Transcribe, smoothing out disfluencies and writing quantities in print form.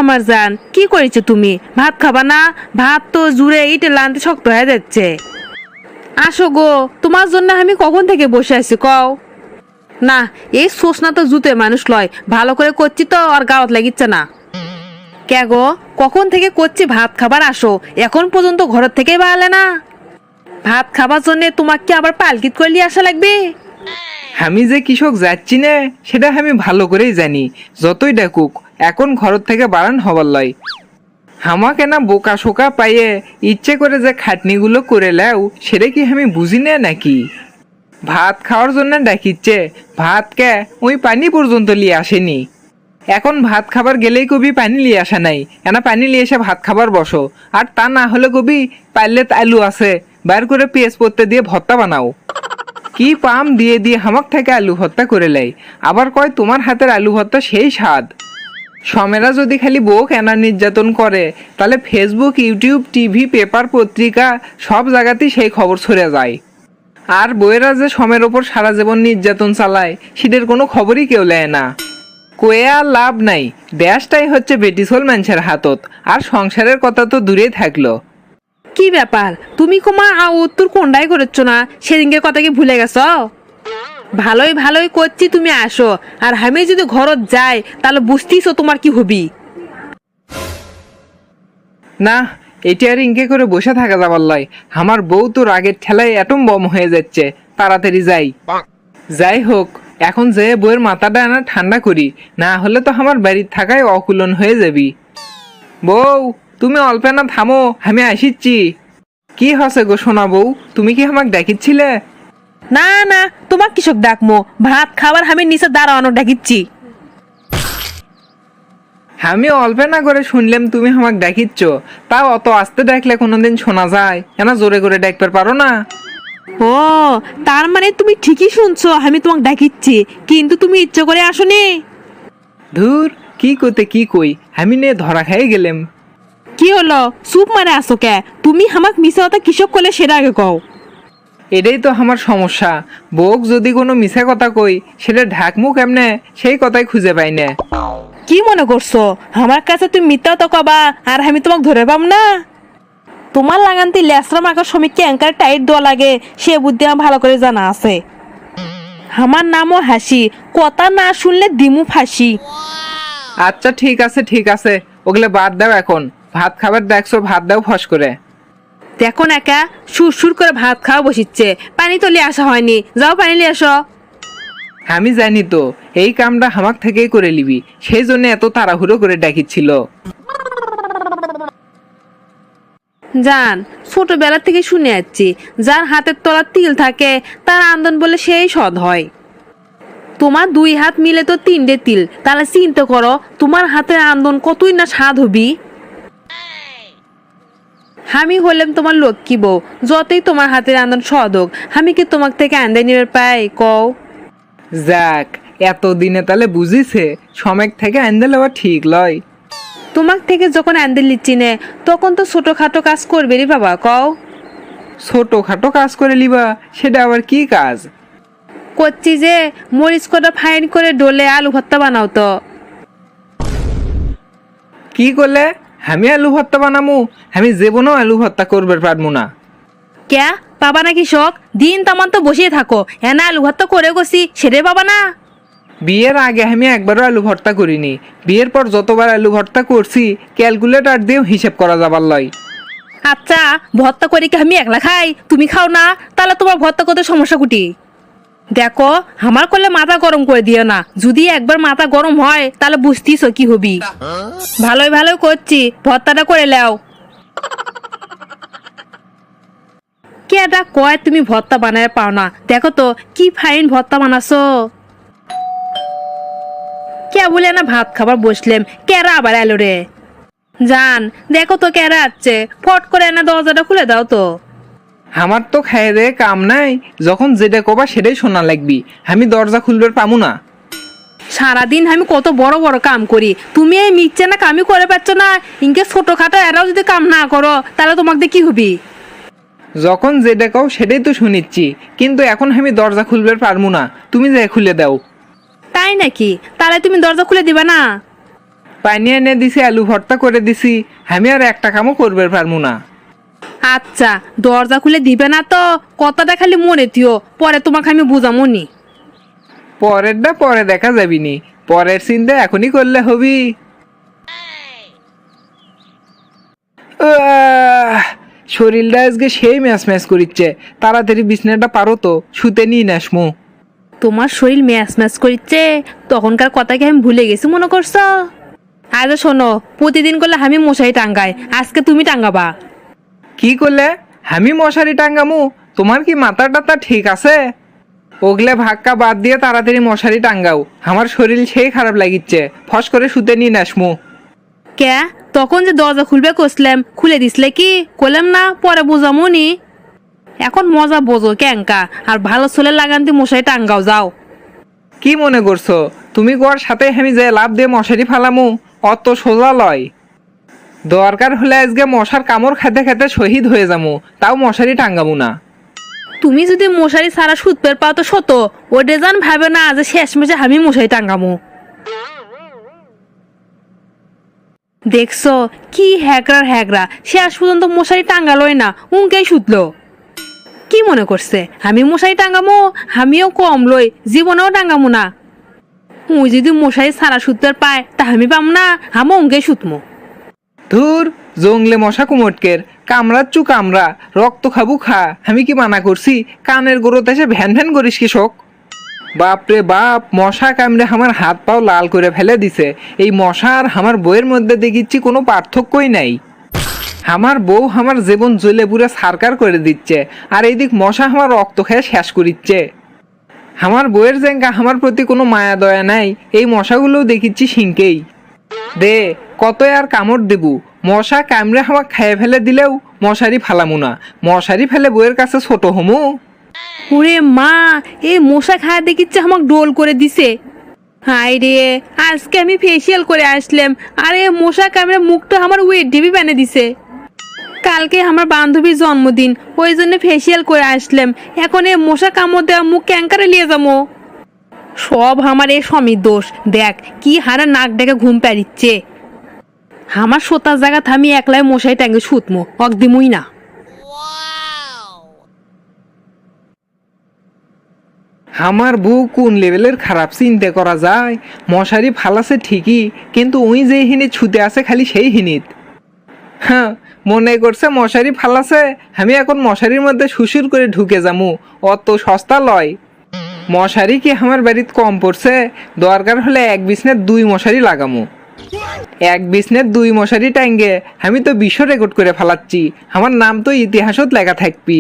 আমার জান, কি করেছো তুমি? ভাত খাবা না? ভাত তো জুড়ে ইটে লানতে শক্ত হয়ে যাচ্ছে। আসো গো, তোমার জন্য আমি কখন থেকে বসে আছি কও। না, এই সোসনা তো জুতে মানুষ লয়, ভালো করে করছি তো আর গাওয়াত লাগিচ্ছে না। কে গো, কখন থেকে করছি ভাত খাবার আসো, এখন পর্যন্ত ঘরের থেকেই বাড়ালে না। ভাত খাবার জন্য তোমাকে কি আবার পালকিত করে নিয়ে আসা লাগবে? আমি যে কৃষক যাচ্ছি না সেটা আমি ভালো করেই জানি। যতই ডাকুক এখন ঘর থেকে বাড়ান হবার লয়। আমাকে না বোকা শোকা পাইয়ে ইচ্ছে করে যে খাটনিগুলো করে লেও সেটা কি আমি বুঝি না নাকি? ভাত খাওয়ার জন্য ডাকিচ্ছে, ভাত কে ওই পানি পর্যন্ত লিয়ে আসেনি। এখন ভাত খাবার গেলেই কবি পানি লিয়ে আসা নাই, এনা পানি লিয়ে এসে ভাত খাবার বসো। আর তা না হলে কবি পারলে আলু আছে বাইর করে পেঁয়াজ পত্তে দিয়ে ভর্তা বানাও। কি পাম দিয়ে দিয়ে হামাক থেকে আলু ভর্তা করে লাই, আবার কয় তোমার হাতের আলু ভর্তা সেই স্বাদ। সমেরা যদি খালি বউ কেনা নির্যাতন করে তাহলে ফেসবুক, ইউটিউব, টিভি, পেপার, পত্রিকা সব জায়গাতেই সেই খবর ছড়ে যায়। আর বউয়েরা যে সমের ওপর সারা জীবন নির্যাতন চালায় সেটার কোনো খবরই কেউ নেয় না। কয়ে আর লাভ নাই, দেশটাই হচ্ছে বেটিসোল মানুষের হাতত, আর সংসারের কথা তো দূরেই থাকলো। কি ব্যাপার, তুমি কুমা উত্তর কোনটাই করেছ না? সেদিনকের কথা কি ভুলে গেছ? ভালোই ভালোই করছি, তুমি আসো। আর আমি যদি ঘরত যাই তাহলে বুঝতেইছো তোমার কি হবি। না, এটি আর ইনকে করে বসে থাকা যাবার লয়। আমার বউ তো রাগের ঠেলায় অ্যাটম বম হয়ে যাচ্ছে, তাড়াতাড়ি যাই। যাই হোক, এখন যে বউয়ের মাথাটা আনা ঠান্ডা করি, না হলে তো আমার বাড়ির থাকায় অকুলন হয়ে যাবি। বউ, তুমি অল্পে না থামো, আমি আসিচ্ছি। কি হসে গো সোনা বউ, তুমি কি আমাকে ডাকিচ্ছিলে? না না, তোমার কৃষক ডাকমো, ভাত খাবার আমি নিচে দাঁড়ানো ডাকিচ্ছি। আমি অল্পে না করে শুনলাম তুমি আমাকে ডাকিচ্ছ, তাও অত আস্তে ডাকলে কোনোদিন শোনা যায়? কেন জোরে করে ডাকতে পারো না? ও, তার মানে তুমি ঠিকই শুনছো, আমি তোমাকে ডাকিচ্ছি, কিন্তু তুমি ইচ্ছে করে আসোনি। ধুর, কি করতে কি কই, আমি নে ধরা খাই গেলাম। কি হলো, চুপ মারে আসো কে? তুমি আমাক মিশা কথা কৃষক করলে সেটা আগে কও। এটাই তো আমার সমস্যা, বউক যদি কোনো মিছা কথা কই সেটা ঢাকমু কেমনে সেই কথাই খুঁজে পাই না। কি মনে করছো আমার কাছে তুমি মিথ্যা তো কবা আর আমি তোমাকে ধরে পাম না? তোমার লাগান্তি লেসরা মার্কার শ্রমিককে অ্যাঙ্কার টাইট দেওয়া লাগে সে বুদ্ধি আমার ভালো করে জানা আছে। আমার নামও হাসি, কথা না শুনলে দিমু ফাঁসি। আচ্ছা ঠিক আছে ঠিক আছে, ওগুলো বাদ দাও। এখন ভাত খাবার দেখছো, ভাত দাও ফস করে। দেখো না একা সুর সুর করে ভাত খাওয়া বসিচ্ছে, পানি তো লিয়ে আসা হয়নি, যাও পানি লিয়ে আসো। আমি জানি তো এই কামটা হামাক থেকেই করে নিবি, সেই জন্য এত তাড়াহুড়ো করে ডাকিচ্ছিল। জান, ছোটবেলা থেকে শুনে যাচ্ছি যার হাতের তলার তিল থাকে তার আন্দোলন বলে সেই সৎ হয়। তোমার দুই হাত মিলে তো তিনটে তিল, তাহলে চিন্তা করো তোমার হাতের আন্দোলন কতই না স্বাদ হবি। আমি হলাম তোমার লক্ষ্মী বউ, যতই তোমার হাতের আন্দোলন স্বাদ হোক আমি কি তোমার থেকে আন্দাই নিবে পাই কও? যাক, এতদিনে তাহলে বুঝিছে সমেক থেকে আন্দোলন আবার ঠিক লয়। তোমার থেকে যখন আন্দাই লিচ্ছি নে তখন তো ছোটখাটো কাজ করবে রে বাবা কও। ছোটখাটো কাজ করে লিবা, সেটা আবার কি কাজ? করছি যে মরিচ কটা ফাইন করে ডলে আলু ভর্তা বানাও তো। কি করলে? আমি আলু ভর্তা বানামু? আমি জীবনেও আলু ভর্তা করবে পারবো না। ক্যা পাবা না কৃষক? দিন তামান তো বসিয়ে থাকো, এনা আলু ভর্তা করে গেছি সেরে পাবা না? বিয়ের আগে আমি একবারও আলু ভর্তা করিনি, বিয়ের পর যতবার আলু ভর্তা করছি ক্যালকুলেটর দিয়েও হিসেব করা যাবার লয়। আচ্ছা, ভর্তা করে কি আমি একলা খাই, তুমি খাও না? তাহলে তোমার ভর্তা করতে সমস্যা কুটি? দেখো, আমার করলে মাথা গরম করে দিও না, যদি একবার মাথা গরম হয় তাহলে বুঝতিস কি হবি। ভালোই ভালোই করছি, ভর্তাটা করে লাও। কেডা কয় তুমি ভর্তা বানায় পাও না? দেখো তো কি ফাইন ভর্তা বানাছো। কে বলে না ভাত খাবার বসলেম, কেরা আবার এলো রে? জান, দেখো তো কেরা আসছে, ফট করে না দরজাটা খুলে দাও তো। আমার তো খাইয়ে দেয়ে কাম নাই, যখন যেটা কবা সেটাই শোনা লাগবি, আমি দরজা খুলবার পামু না। সারাদিন আমি কত বড় বড় কাম করি, তুমি এই মিচ্ছে না কামই করে পাচ্ছ না। ইনকে ছোটখাটো এরাও যদি কাম না করো তাহলে তোমাকে কি হবি? যখন যেটা কও সেটাই তো শুনিচ্ছি, কিন্তু এখন আমি দরজা খুলবার পারমু না, তুমি যে খুলে দাও। তাই নাকি? তাহলে তুমি দরজা খুলে দিবা না? পানি এনে দিছি, আলু ভর্তা করে দিছি, আমি আর একটা কামও করবে পারবো না। আচ্ছা, দরজা খুলে দিবে না তো? কথাটা খালি মনে দিও, পরে তোমাকে আমি বুঝামনি। পরেরটা পরে দেখা যাবি নি, পরের চিন্তা এখনই করলে হবি। শরীরটা আজকে সেই ম্যাচ ম্যাচ করিচ্ছে, তাড়াতাড়ি বিছনাটা পারো তো, শুতে নিয়ে নাসমু। তোমার শরীর ম্যাচ ম্যাচ করছে, তখনকার কথাকে আমি ভুলে গেছি মনে করছো? আজ শোনো, প্রতিদিন করলে আমি মশারি টাঙ্গাই, আজকে তুমি টাঙ্গাবা। কি করলে? আমি মশারি টাঙ্গামু? তোমার কি মাথা টাথা ঠিক আছে? ওগলে ভাক্কা বাদ দিয়ে তাড়াতাড়ি মশারি টাঙ্গাও, আমার শরীর সেই খারাপ লাগিচ্ছে, ফস করে শুতে নিয়ে নাসমু। কে? তখন যে দরজা খুলবে কষলাম, খুলে দিসলে কি করলাম না? পরে বুঝামনি। এখন মজা বোঝো ক্যাঙ্কা, আর ভালো চলে লাগান্তি মশারি টাঙ্গাও যাও। কি মনে করছো তুমি গোয়ার সাথে আমি যে লাভ দিয়ে মশারি ফালামু? অত সোজা লয়। দরকার হলে আজকে মশার কামড় খেতে খেতে শহীদ হয়ে যামু, তাও মশারি টাঙ্গামু না। তুমি যদি মশারি ছাড়া সুতপের পাও তো সত, ও ডেজান ভাবে না যে শেষমেশে আমি মশারি টাঙ্গামু। দেখছো কি হ্যাকরার হ্যাকরা, শেষ পর্যন্ত মশারি টাঙ্গালোই না, উনকেই শুতলো। কি মনে করছে আমি মশারি টাঙ্গামো? আমিও কম লই, জীবনেও টাঙ্গামো না। ওই যদি মশারি ছাড়া সুতপের পায় তা আমি পাম না, আমি উনকেই শুতমো। ধুর, জংলে মশা কুমটকের কামড়াচ্ছু কামড়া, রক্ত খাবু খা, আমি কি মানা করছি? কানের গোড়োতে এসে ভ্যান ভ্যান করিস কৃষক। বাপরে বাপ, মশা কামড়ে আমার হাত পাও লাল করে ফেলে দিছে। এই মশা আর আমার বউয়ের মধ্যে দেখিচ্ছি কোনো পার্থক্যই নাই। আমার বউ আমার জীবন জ্বলে পুরে সারকার করে দিচ্ছে, আর এইদিক মশা আমার রক্ত খেয়ে শেষ করিচ্ছে। আমার বউয়ের জেঙ্গা আমার প্রতি কোনো মায়া দয়া নাই, এই মশাগুলোও দেখিচ্ছি সিংকেই। দে, কত আর কামড় দেবু? মশা কামড়ে আমাকে খেয়ে ফেলে দিলেও মশারি ফালামু না, মশারি ফেলে বউয়ের কাছে ছোট হমু। ওরে মা, এই মশা খায়া দেখিচ্ছে আমাকে ডোল করে দিছে। হাই রে, আজকে আমি ফেসিয়াল করে আসলাম, আর এ মশা কামড়ে মুখটা আমার ওয়েট ডিবি বানিয়ে দিছে। কালকে আমার বান্ধবীর জন্মদিন, ওই জন্য ফেসিয়াল করে আসলাম, এখন এ মশা কামড় দেওয়া মুখ ক্যাঙ্কারে নিয়ে যাবো। সব আমার এ স্বামীর দোষ, দেখ কি হারে নাক ডেকে ঘুম পাড়িচ্ছে। আমার সোতার জায়গা থামি একলাই মশাই ট্যাঙ্গে শুতমো, অকদিমই না। আমার বউ কোন লেভেলের খারাপ চিন্তা করা যায়? মশারি ফালাছে ঠিকই, কিন্তু ওই যে হিনিত ছুতে আছে খালি সেই হিনিত। হ্যাঁ, মনে করছে মশারি ফালাছে, আমি এখন মশারির মধ্যে শুশুর করে ঢুকে যামু, অত সস্তা লয়। মশারি কি আমার বাড়িত কম পড়ছে? দরকার হলে এক বিছনের 2 মশারি লাগামু। এক বিছনের 2 মশারি টাঙ্গে আমি তো বিশ্ব রেকর্ড করে ফেলাচ্ছি, আমার নাম তো ইতিহাসত লেখা থাকবি।